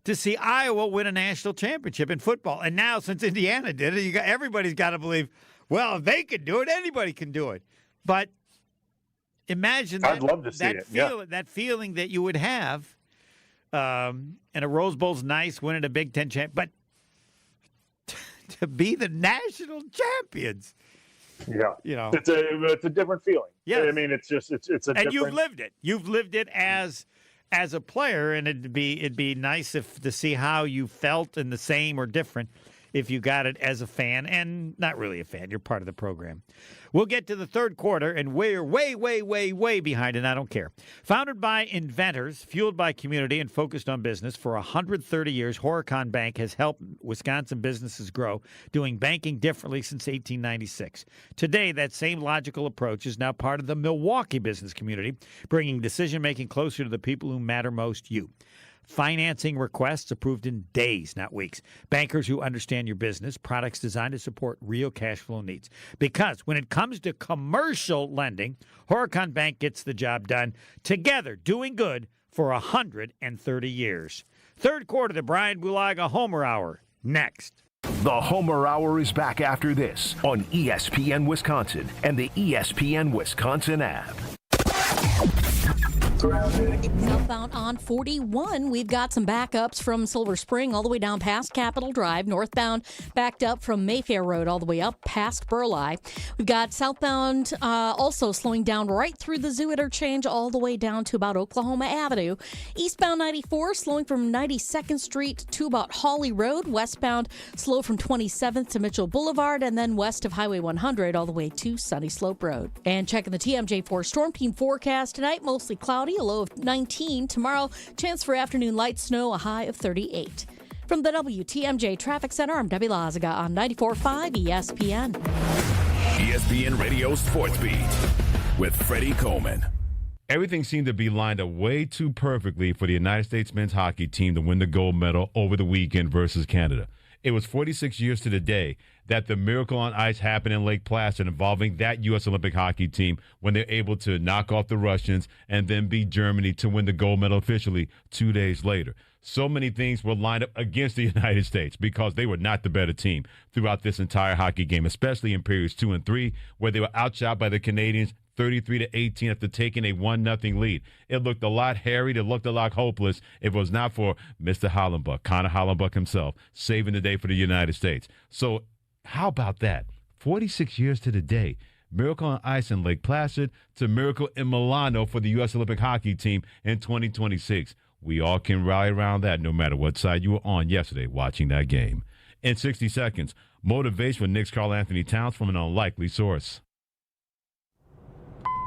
to see Iowa win a national championship in football. And now, since Indiana did it, everybody's got to believe, well, if they can do it, anybody can do it. But imagine that, I'd love to see that feeling that you would have. And a Rose Bowl's nice, winning a Big Ten champ, but to be the national champions. Yeah, it's a different feeling. Yeah, I mean, it's a and you've lived it. You've lived it as a player, and it'd be nice to see how you felt and the same or different if you got it as a fan, and not really a fan. You're part of the program. We'll get to the third quarter, and we're way behind, and I don't care. Founded by inventors, fueled by community, and focused on business for 130 years, Horicon Bank has helped Wisconsin businesses grow, doing banking differently since 1896. Today, that same logical approach is now part of the Milwaukee business community, bringing decision-making closer to the people who matter most, you. Financing requests approved in days, not weeks. Bankers who understand your business, products designed to support real cash flow needs. Because when it comes to commercial lending, Horicon Bank gets the job done together, doing good for 130 years. Third quarter, the Bryan Bulaga Homer Hour, next. The Homer Hour is back after this on ESPN Wisconsin and the ESPN Wisconsin app. Southbound on 41, we've got some backups from Silver Spring all the way down past Capitol Drive. Northbound backed up from Mayfair Road all the way up past Burleigh. We've got southbound also slowing down right through the Zoo interchange all the way down to about Oklahoma Avenue. Eastbound 94 slowing from 92nd Street to about Hawley Road. Westbound slow from 27th to Mitchell Boulevard, and then west of Highway 100 all the way to Sunny Slope Road. And checking the TMJ4 Storm Team forecast tonight, mostly cloudy, a low of 19. Tomorrow, chance for afternoon light snow, a high of 38. From the WTMJ Traffic Center, I'm Debbie Lazaga on 94.5 ESPN. ESPN Radio Sports Beat with Freddie Coleman. Everything seemed to be lined up way too perfectly for the United States men's hockey team to win the gold medal over the weekend versus Canada. It was 46 years to the day that the miracle on ice happened in Lake Placid involving that U.S. Olympic hockey team when they're able to knock off the Russians and then beat Germany to win the gold medal officially 2 days later. So many things were lined up against the United States because they were not the better team throughout this entire hockey game, especially in periods 2 and 3, where they were outshot by the Canadians 33-18 after taking a 1-0 lead. It looked a lot harried. It looked a lot hopeless if it was not for Mr. Hollenbuck, Connor Hollenbuck himself, saving the day for the United States. So how about that? 46 years to the day. Miracle on Ice in Lake Placid to Miracle in Milano for the U.S. Olympic hockey team in 2026. We all can rally around that no matter what side you were on yesterday watching that game. In 60 seconds, motivation for Knicks Karl Anthony Towns from an unlikely source.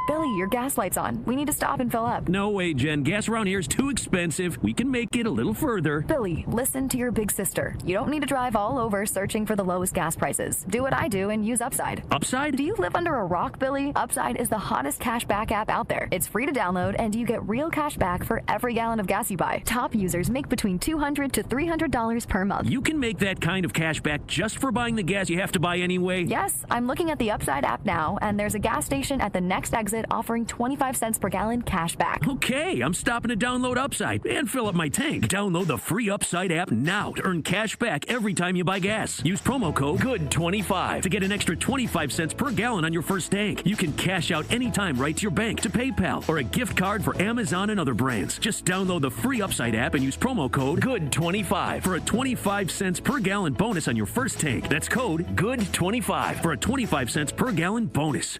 Billy, your gas light's on. We need to stop and fill up. No way, Jen. Gas around here is too expensive. We can make it a little further. Billy, listen to your big sister. You don't need to drive all over searching for the lowest gas prices. Do what I do and use Upside. Upside? Do you live under a rock, Billy? Upside is the hottest cash back app out there. It's free to download, and you get real cash back for every gallon of gas you buy. Top users make between $200 to $300 per month. You can make that kind of cash back just for buying the gas you have to buy anyway? Yes, I'm looking at the Upside app now, and there's a gas station at the next exit offering 25 cents per gallon cash back. Okay, I'm stopping to download Upside and fill up my tank. Download the free Upside app now to earn cash back every time you buy gas. Use promo code GOOD25 to get an extra 25 cents per gallon on your first tank. You can cash out anytime right to your bank, to PayPal, or a gift card for Amazon and other brands. Just download the free Upside app and use promo code GOOD25 for a 25 cents per gallon bonus on your first tank. That's code GOOD25 for a 25 cents per gallon bonus.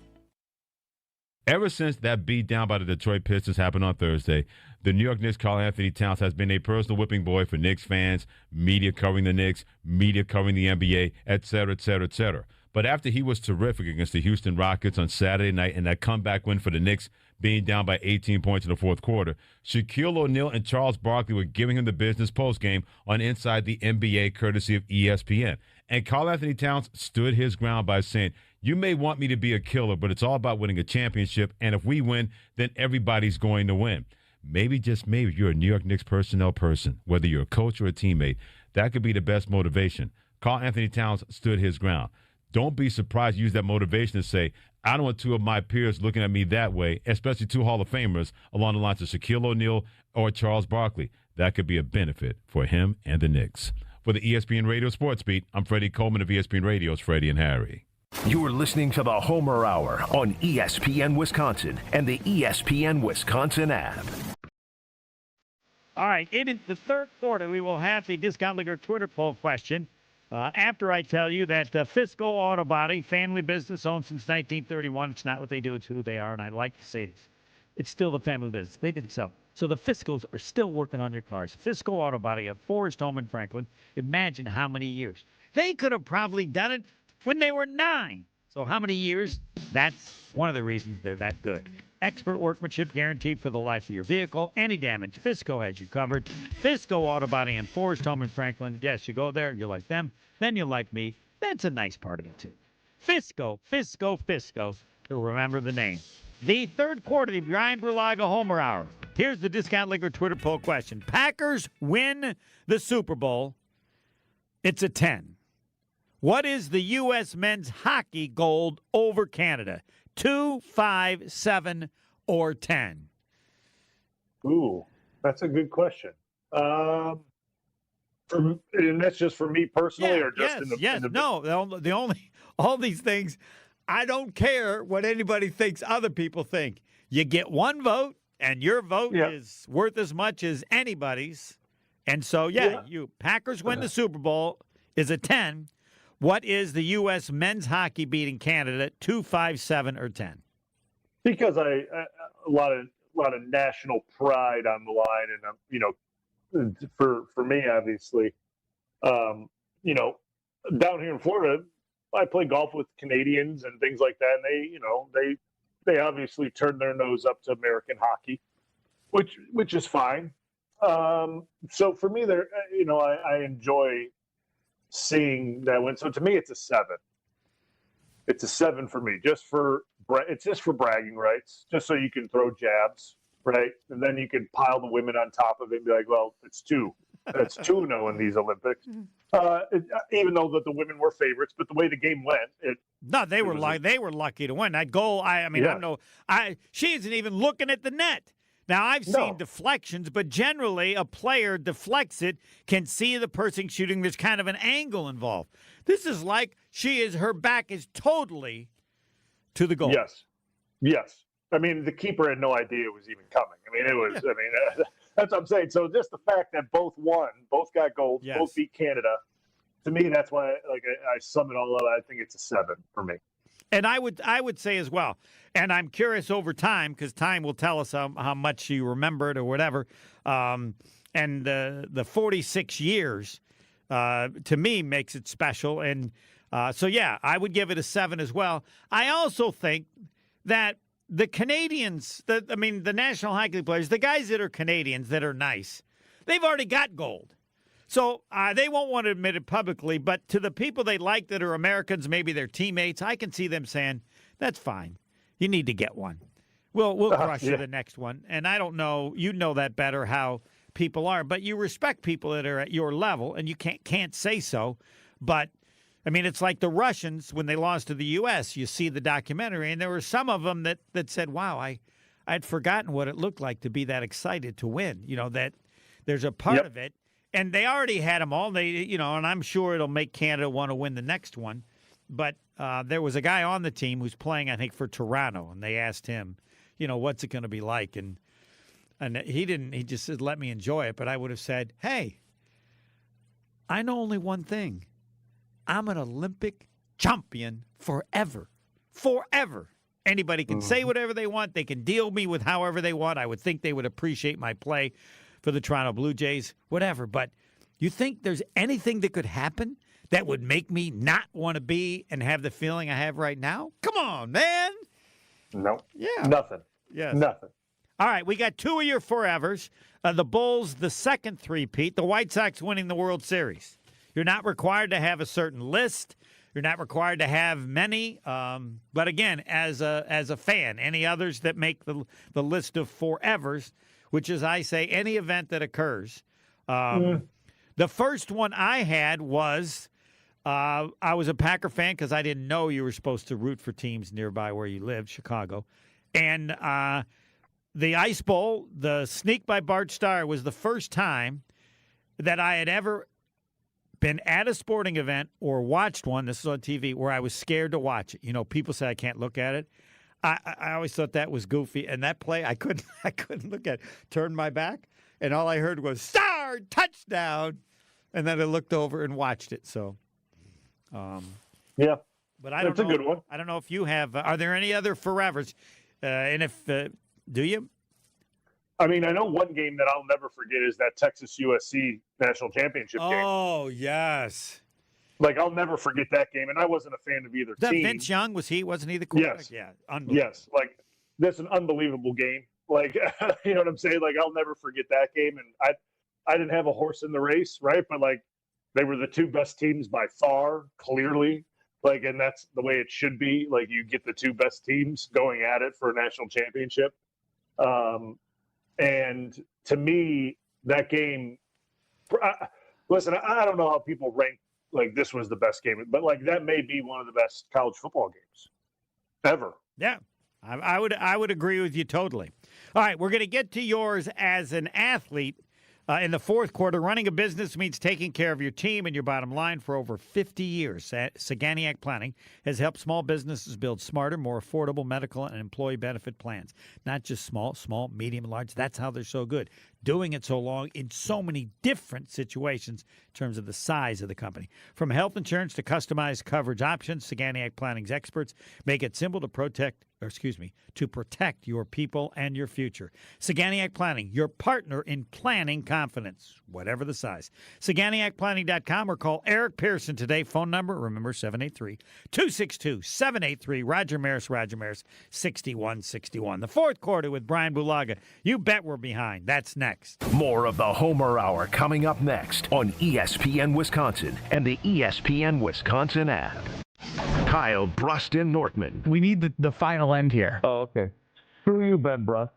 Ever since that beat down by the Detroit Pistons happened on Thursday, the New York Knicks' Karl Anthony Towns has been a personal whipping boy for Knicks fans, media covering the Knicks, media covering the NBA, et cetera, et cetera, et cetera. But after he was terrific against the Houston Rockets on Saturday night and that comeback win for the Knicks being down by 18 points in the fourth quarter, Shaquille O'Neal and Charles Barkley were giving him the business postgame on Inside the NBA courtesy of ESPN. And Karl Anthony Towns stood his ground by saying, you may want me to be a killer, but it's all about winning a championship. And if we win, then everybody's going to win. Maybe, just maybe, if you're a New York Knicks personnel person, whether you're a coach or a teammate, that could be the best motivation. Karl Anthony Towns stood his ground. Don't be surprised to use that motivation to say, I don't want two of my peers looking at me that way, especially two Hall of Famers along the lines of Shaquille O'Neal or Charles Barkley. That could be a benefit for him and the Knicks. For the ESPN Radio Sports Beat, I'm Freddie Coleman of ESPN Radio's Freddie and Harry. You're listening to the Homer Hour on ESPN Wisconsin and the ESPN Wisconsin app. All right, in the third quarter, we will have the Discount Liquor Twitter poll question. After I tell you that Fisco Auto Body, family business owned since 1931. It's not what they do, it's who they are, and I like to say this. It's still the family business. They didn't sell. So the Fiscos are still working on your cars. Fisco Auto Body of Forest Home in Franklin. Imagine how many years. They could have probably done it when they were 9. So how many years? That's one of the reasons they're that good. Expert workmanship guaranteed for the life of your vehicle. Any damage, Fisco has you covered. Fisco Auto Body in Forest Home in Franklin. Yes, you go there, you like them. Then you like me. That's a nice part of it, too. Fisco, Fisco, Fisco. You'll remember the name. The third quarter of the Bryan Bulaga Homer Hour. Here's the Discount Liquor Twitter poll question. Packers win the Super Bowl. It's a 10. What is the U.S. men's hockey gold over Canada? 2, 5, 7, or 10? Ooh, that's a good question. And that's just for me personally, or just in the No, the only all these things. I don't care what anybody thinks other people think. You get one vote, and your vote is worth as much as anybody's. And so, you Packers win the Super Bowl is a 10. What is the U.S. men's hockey beating Canada? 2, 5, 7, or 10? Because a lot of national pride on the line, and for me, obviously, down here in Florida, I play golf with Canadians and things like that, and they obviously turn their nose up to American hockey, which is fine. So for me, I enjoy seeing that win. So to me, it's a 7. It's a 7 for me, it's just for bragging rights, just so you can throw jabs, right? And then you can pile the women on top of it and be like, well, it's 2. That's 2-0 in these Olympics. Even though the women were favorites, but the way the game went, they were lucky to win that goal. She isn't even looking at the net. Now, I've seen deflections, but generally a player deflects it, can see the person shooting. There's kind of an angle involved. This is like her back is totally to the goal. Yes. I mean, the keeper had no idea it was even coming. That's what I'm saying. So just the fact that both won, both got gold, both beat Canada, to me, that's why I sum it all up. I think it's a 7 for me. And I would say as well, and I'm curious over time, because time will tell us how much you remember it or whatever, and the 46 years, to me, makes it special. And I would give it a 7 as well. I also think that the Canadians, the National Hockey players, the guys that are Canadians that are nice, they've already got gold. So they won't want to admit it publicly, but to the people they like that are Americans, maybe their teammates, I can see them saying, that's fine. You need to get one. We'll crush you the next one. And I don't know, you know that better how people are, but you respect people that are at your level, and you can't say so. But, it's like the Russians, when they lost to the U.S., you see the documentary, and there were some of them that said, wow, I'd forgotten what it looked like to be that excited to win. That there's a part of it. And they already had them all. And I'm sure it'll make Canada want to win the next one. But there was a guy on the team who's playing, I think, for Toronto, and they asked him, what's it going to be like? And he didn't. He just said, let me enjoy it. But I would have said, hey, I know only one thing. I'm an Olympic champion forever. Forever. Anybody can say whatever they want. They can deal me with however they want. I would think they would appreciate my play for the Toronto Blue Jays, whatever. But you think there's anything that could happen that would make me not want to be and have the feeling I have right now? Come on, man. No. Yeah. Nothing. Yes. Nothing. All right, we got 2 of your forevers. The Bulls, the second three-peat. The White Sox winning the World Series. You're not required to have a certain list. You're not required to have many. But again, as a fan, any others that make the list of forevers, which is, I say, any event that occurs. The first one I had was I was a Packer fan because I didn't know you were supposed to root for teams nearby where you lived, Chicago. And the Ice Bowl, the sneak by Bart Starr, was the first time that I had ever been at a sporting event or watched one, this is on TV, where I was scared to watch it. People say I can't look at it. I always thought that was goofy. And that play, I couldn't look at it. Turned my back, and all I heard was, Star, touchdown. And then I looked over and watched it. So, yeah. But I don't know. That's a good one. I don't know if you have. Are there any other forevers? And if, do you? I know one game that I'll never forget is that Texas USC national championship game. Oh, yes. Like, I'll never forget that game, and I wasn't a fan of either team. Vince Young, wasn't he the quarterback? Yes. Yeah, unbelievable. Yes, like, that's an unbelievable game. Like, you know what I'm saying? Like, I'll never forget that game, and I didn't have a horse in the race, right? But, like, they were the two best teams by far, clearly. Like, and that's the way it should be. Like, you get the two best teams going at it for a national championship. And to me, that game, listen, I don't know how people rank, like, this was the best game, but, like, that may be one of the best college football games ever. Yeah, I would agree with you totally. All right, we're going to get to yours as an athlete. In the fourth quarter, running a business means taking care of your team and your bottom line. For over 50 years, Saganiac Planning has helped small businesses build smarter, more affordable medical and employee benefit plans. Not just small, medium, large. That's how they're so good. Doing it so long in so many different situations in terms of the size of the company. From health insurance to customized coverage options, Saganiac Planning's experts make it simple to protect your people and your future. Saganiac Planning, your partner in planning confidence, whatever the size. SaganiacPlanning.com or call Eric Pearson today. Phone number, remember, 783-262-783. Roger Maris, 6161. The fourth quarter with Bryan Bulaga. You bet we're behind. That's next. More of the Homer Hour coming up next on ESPN Wisconsin and the ESPN Wisconsin app. Kyle Bruston Nortman. We need the final end here. Oh, okay. Who you been, bro?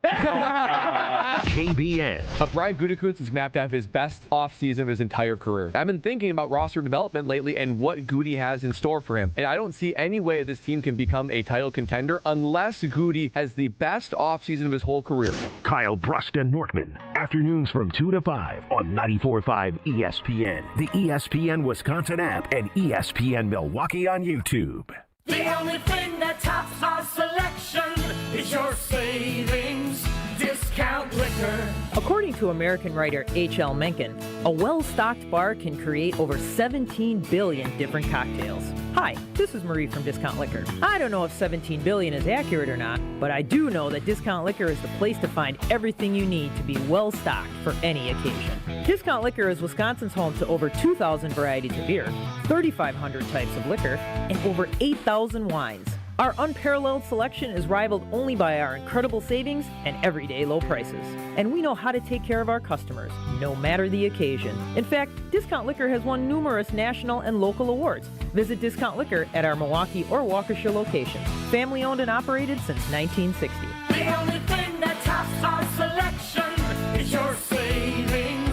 KBN. Brian Gutekunst has mapped out his best offseason of his entire career. I've been thinking about roster development lately and what Goody has in store for him. And I don't see any way this team can become a title contender unless Goody has the best offseason of his whole career. Kyle Bruston Nortman. Afternoons from 2 to 5 on 94.5 ESPN, the ESPN Wisconsin app, and ESPN Milwaukee on YouTube. The only thing that tops our selection is your savings discount liquor. According to American writer H.L. Mencken, a well-stocked bar can create over 17 billion different cocktails. Hi, this is Marie from Discount Liquor. I don't know if 17 billion is accurate or not, but I do know that Discount Liquor is the place to find everything you need to be well-stocked for any occasion. Discount Liquor is Wisconsin's home to over 2,000 varieties of beer, 3,500 types of liquor, and over 8,000 wines. Our unparalleled selection is rivaled only by our incredible savings and everyday low prices. And we know how to take care of our customers, no matter the occasion. In fact, Discount Liquor has won numerous national and local awards. Visit Discount Liquor at our Milwaukee or Waukesha locations. Family owned and operated since 1960. The only thing that tops our selection is your savings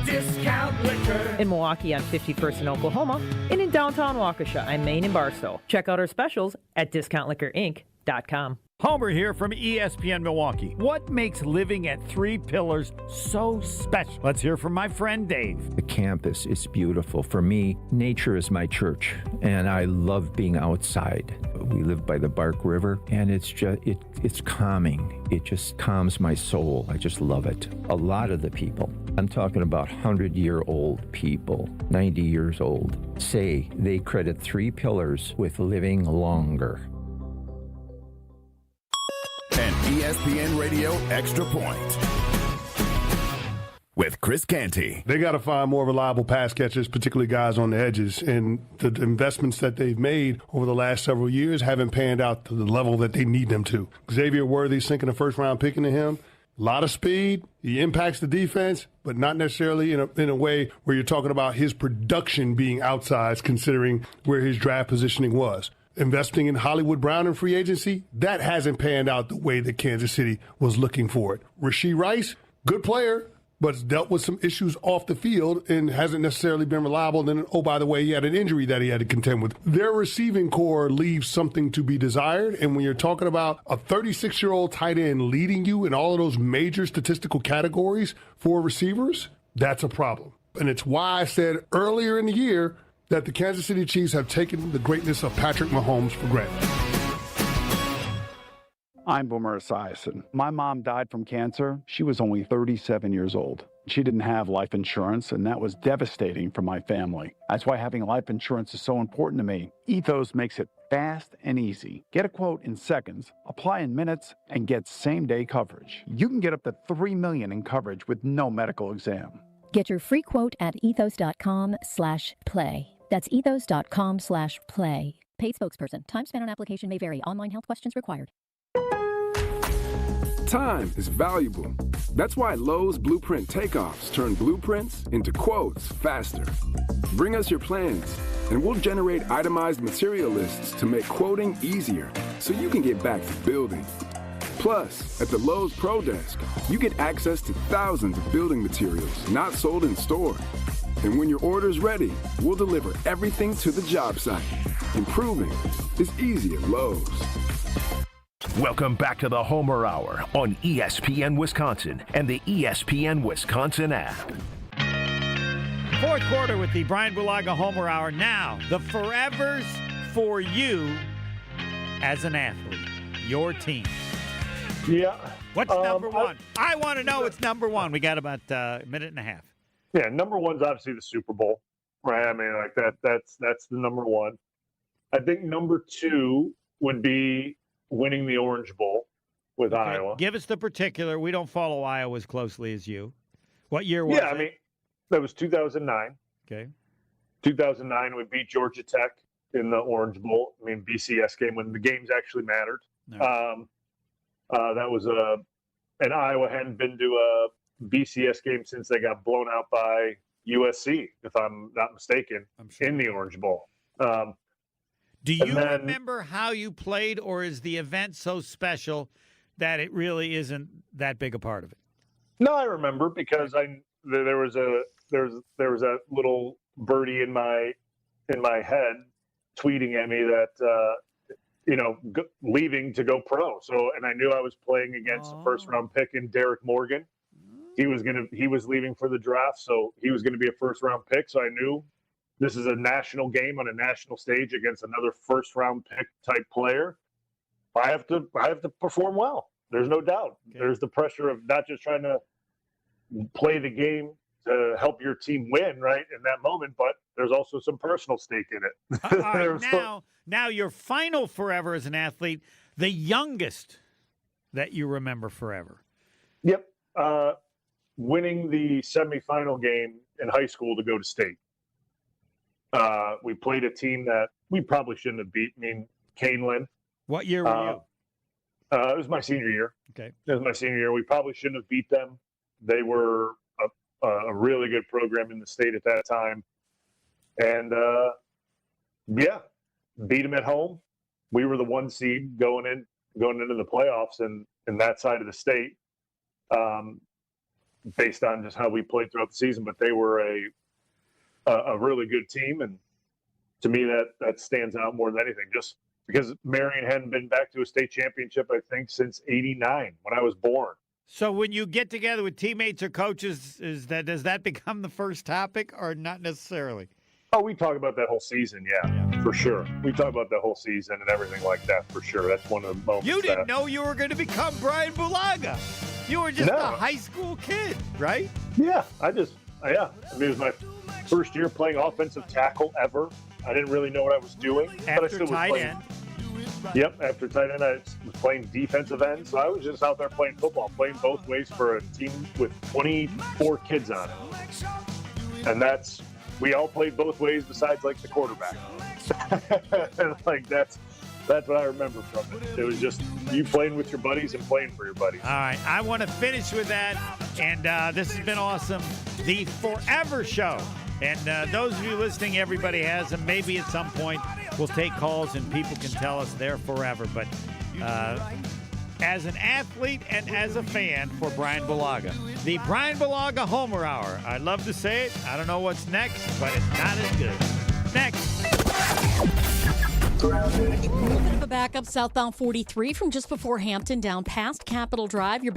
discount liquor. In Milwaukee on 51st in Oklahoma, and in downtown Waukesha on Main and Barstow. Check out our specials at discountliquorinc.com. Homer here from ESPN Milwaukee. What makes living at Three Pillars so special? Let's hear from my friend Dave. The campus is beautiful. For me, nature is my church, and I love being outside. We live by the Bark River, and it's just it's calming. It just calms my soul. I just love it. A lot of the people, I'm talking about 100-year-old people, 90 years old, say they credit Three Pillars with living longer. An ESPN Radio Extra Point with Chris Canty. They got to find more reliable pass catchers, particularly guys on the edges. And the investments that they've made over the last several years haven't panned out to the level that they need them to. Xavier Worthy sinking a first-round pick into him. A lot of speed. He impacts the defense, but not necessarily in a way where you're talking about his production being outsized considering where his draft positioning was. Investing in Hollywood Brown in free agency, that hasn't panned out the way that Kansas City was looking for it. Rashee Rice, good player, but has dealt with some issues off the field and hasn't necessarily been reliable. And then, oh, by the way, he had an injury that he had to contend with. Their receiving core leaves something to be desired. And when you're talking about a 36-year-old tight end leading you in all of those major statistical categories for receivers, that's a problem. And it's why I said earlier in the year that the Kansas City Chiefs have taken the greatness of Patrick Mahomes for granted. I'm Boomer Esiason. My mom died from cancer. She was only 37 years old. She didn't have life insurance, and that was devastating for my family. That's why having life insurance is so important to me. Ethos makes it fast and easy. Get a quote in seconds, apply in minutes, and get same-day coverage. You can get up to $3 million in coverage with no medical exam. Get your free quote at ethos.com/play. That's ethos.com/play. Paid spokesperson. Time spent on application may vary. Online health questions required. Time is valuable. That's why Lowe's Blueprint Takeoffs turn blueprints into quotes faster. Bring us your plans, and we'll generate itemized material lists to make quoting easier so you can get back to building. Plus, at the Lowe's Pro Desk, you get access to thousands of building materials not sold in store. And when your order's ready, we'll deliver everything to the job site. Improving is easy at Lowe's. Welcome back to the Homer Hour on ESPN Wisconsin and the ESPN Wisconsin app. Fourth quarter with the Bryan Bulaga Homer Hour. Now, the forevers for you as an athlete, your team. Yeah. What's number one? I want to know what's number one. We got about a minute and a half. Yeah, number one's obviously the Super Bowl, right? I mean, like that's the number one. I think number two would be winning the Orange Bowl with Iowa. Give us the particular. We don't follow Iowa as closely as you. What year was it? Yeah, I mean, that was 2009. Okay. 2009, we beat Georgia Tech in the Orange Bowl. I mean, BCS game when the games actually mattered. No. That was and Iowa hadn't been to a BCS game since they got blown out by USC, if I'm not mistaken, in the Orange Bowl. Do you remember how you played, or is the event so special that it really isn't that big a part of it? No, I remember because there was a little birdie in my head tweeting at me that leaving to go pro. So, and I knew I was playing against a first round pick in Derek Morgan. He was leaving for the draft, so he was going to be a first round pick. So I knew this is a national game on a national stage against another first round pick type player. I have to perform well. There's no doubt. Okay. There's the pressure of not just trying to play the game to help your team win, right, in that moment, but there's also some personal stake in it. All right, now your final forever as an athlete, the youngest that you remember forever. Yep. Winning the semifinal game in high school to go to state. We played a team that we probably shouldn't have beat. I mean, Canelan. What year were you? It was my senior year. Okay. It was my senior year. We probably shouldn't have beat them. They were a really good program in the state at that time. And, beat them at home. We were the 1 seed going into the playoffs in that side of the state, based on just how we played throughout the season. But they were a really good team. And to me, that stands out more than anything, just because Marion hadn't been back to a state championship, I think, since '89 when I was born. So when you get together with teammates or coaches, does that become the first topic or not necessarily? Oh, we talk about that whole season, yeah, for sure. We talk about that whole season and everything like that, for sure. That's one of the moments. You didn't know you were going to become Bryan Bulaga. You were just a high school kid, right? Yeah, I mean, it was my first year playing offensive tackle ever. I didn't really know what I was doing. After but I still tight was playing. end. Yep, after tight end, I was playing defensive end. So I was just out there playing football, playing both ways for a team with 24 kids on it. And we all played both ways besides like the quarterback. Like that's what I remember from it. It was just you playing with your buddies and playing for your buddies. All right, I want to finish with that. And this has been awesome. The Forever Show. And those of you listening, everybody has them. Maybe at some point we'll take calls and people can tell us they're forever. But as an athlete and as a fan for Bryan Bulaga, the Bryan Bulaga Homer Hour. I'd love to say it. I don't know what's next, but it's not as good. Next. A little bit of a backup southbound 43 from just before Hampton down past Capitol Drive. You're back.